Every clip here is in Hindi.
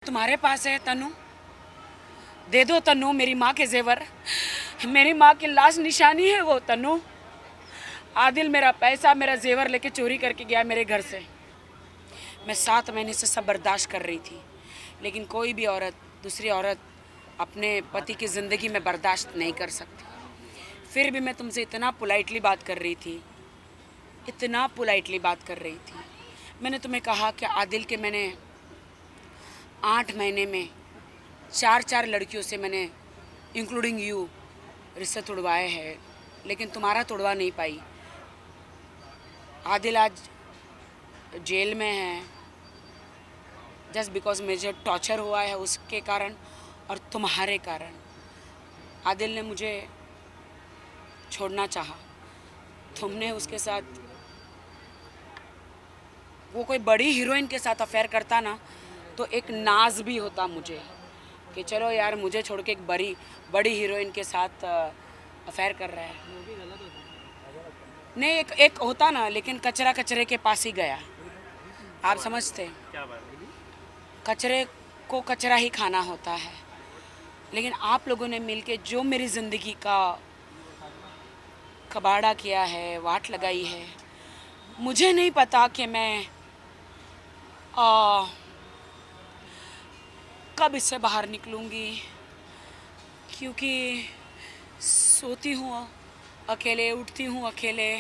तुम्हारे पास है तनु, दे दो तनु मेरी माँ के जेवर। मेरी माँ की लाश निशानी है वो तनु। आदिल मेरा पैसा मेरा जेवर लेके चोरी करके गया मेरे घर से। मैं 7 महीने से सब बर्दाश्त कर रही थी, लेकिन कोई भी औरत दूसरी औरत अपने पति की ज़िंदगी में बर्दाश्त नहीं कर सकती। फिर भी मैं तुमसे इतना पोलाइटली बात कर रही थी, इतना पोलाइटली बात कर रही थी। मैंने तुम्हें कहा कि आदिल के मैंने 8 महीने में 4 लड़कियों से मैंने इंक्लूडिंग यू रिश्ते तोड़वाए हैं, लेकिन तुम्हारा तोड़वा नहीं पाई। आदिल आज जेल में है जस्ट बिकॉज मुझे टॉर्चर हुआ है उसके कारण और तुम्हारे कारण। आदिल ने मुझे छोड़ना चाहा, तुमने उसके साथ, वो कोई बड़ी हीरोइन के साथ अफेयर करता ना तो एक नाज भी होता मुझे कि चलो यार मुझे छोड़ के एक बड़ी हीरोइन के साथ अफेयर कर रहा है। नहीं, एक होता ना, लेकिन कचरा कचरे के पास ही गया। आप समझते हैं, क्या बात? कचरे को कचरा ही खाना होता है। लेकिन आप लोगों ने मिलके जो मेरी ज़िंदगी का कबाड़ा किया है, वाट लगाई है, मुझे नहीं पता कि मैं कब इससे बाहर निकलूँगी, क्योंकि सोती हूँ अकेले, उठती हूँ अकेले।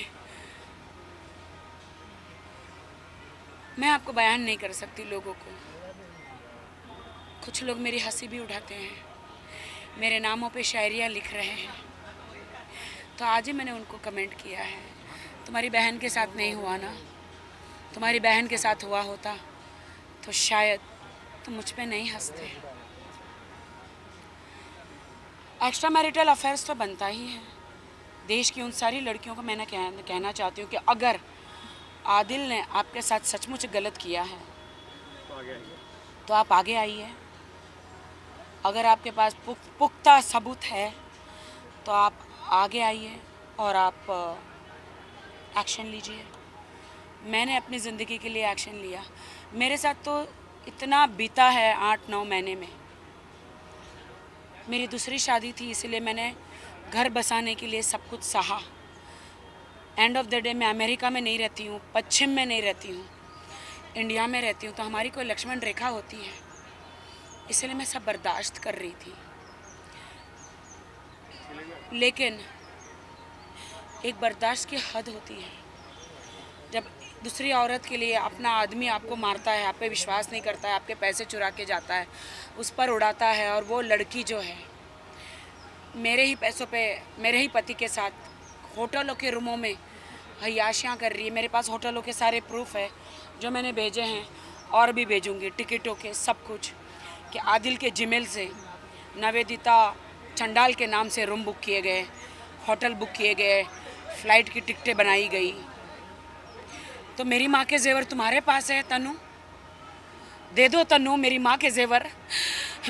मैं आपको बयान नहीं कर सकती लोगों को। कुछ लोग मेरी हंसी भी उठाते हैं, मेरे नामों पे शायरियाँ लिख रहे हैं। तो आज ही मैंने उनको कमेंट किया है, तुम्हारी बहन के साथ नहीं हुआ ना, तुम्हारी बहन के साथ हुआ होता तो शायद तुम मुझ पे नहीं हंसते। एक्स्ट्रा मैरिटल अफेयर्स तो बनता ही है। देश की उन सारी लड़कियों को मैंने कहना चाहती हूँ कि अगर आदिल ने आपके साथ सचमुच गलत किया है तो आप आगे आइए। अगर आपके पास पुख्ता सबूत है तो आप आगे आइए और आप एक्शन लीजिए। मैंने अपनी ज़िंदगी के लिए एक्शन लिया। मेरे साथ तो इतना बीता है 8-9 महीने में। मेरी दूसरी शादी थी, इसलिए मैंने घर बसाने के लिए सब कुछ सहा। एंड ऑफ द डे मैं अमेरिका में नहीं रहती हूँ, पश्चिम में नहीं रहती हूँ, इंडिया में रहती हूँ, तो हमारी कोई लक्ष्मण रेखा होती है, इसलिए मैं सब बर्दाश्त कर रही थी। लेकिन एक बर्दाश्त की हद होती है। जब दूसरी औरत के लिए अपना आदमी आपको मारता है, आप पे विश्वास नहीं करता है, आपके पैसे चुरा के जाता है, उस पर उड़ाता है, और वो लड़की जो है मेरे ही पैसों पे मेरे ही पति के साथ होटलों के रूमों में हयाशियाँ कर रही है। मेरे पास होटलों के सारे प्रूफ है जो मैंने भेजे हैं और भी भेजूँगी, टिकटों के सब कुछ, कि आदिल के जीमेल से नवेदिता चंडाल के नाम से रूम बुक किए गए, होटल बुक किए गए, फ़्लाइट की टिकटें बनाई गई। तो मेरी माँ के जेवर तुम्हारे पास है तनु, दे दो तनु मेरी माँ के जेवर।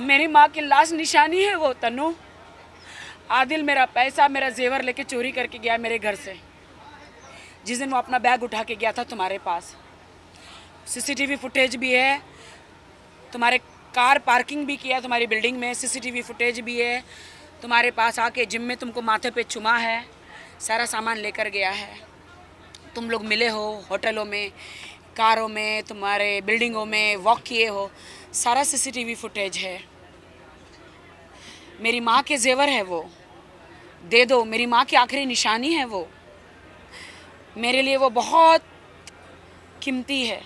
मेरी माँ की लाश निशानी है वो तनु। आदिल मेरा पैसा मेरा जेवर लेके चोरी करके गया मेरे घर से। जिस दिन वो अपना बैग उठा के गया था तुम्हारे पास सीसीटीवी फुटेज भी है, तुम्हारे कार पार्किंग भी किया तुम्हारी बिल्डिंग में, सीसीटीवी फुटेज भी है। तुम्हारे पास आके जिम में तुमको माथे पे चुमा है, सारा सामान लेकर गया है। तुम लोग मिले हो होटलों में, कारों में, तुम्हारे बिल्डिंगों में वॉक किए हो, सारा सीसीटीवी फुटेज है। मेरी माँ के जेवर है वो, दे दो। मेरी माँ की आखिरी निशानी है वो, मेरे लिए वो बहुत कीमती है।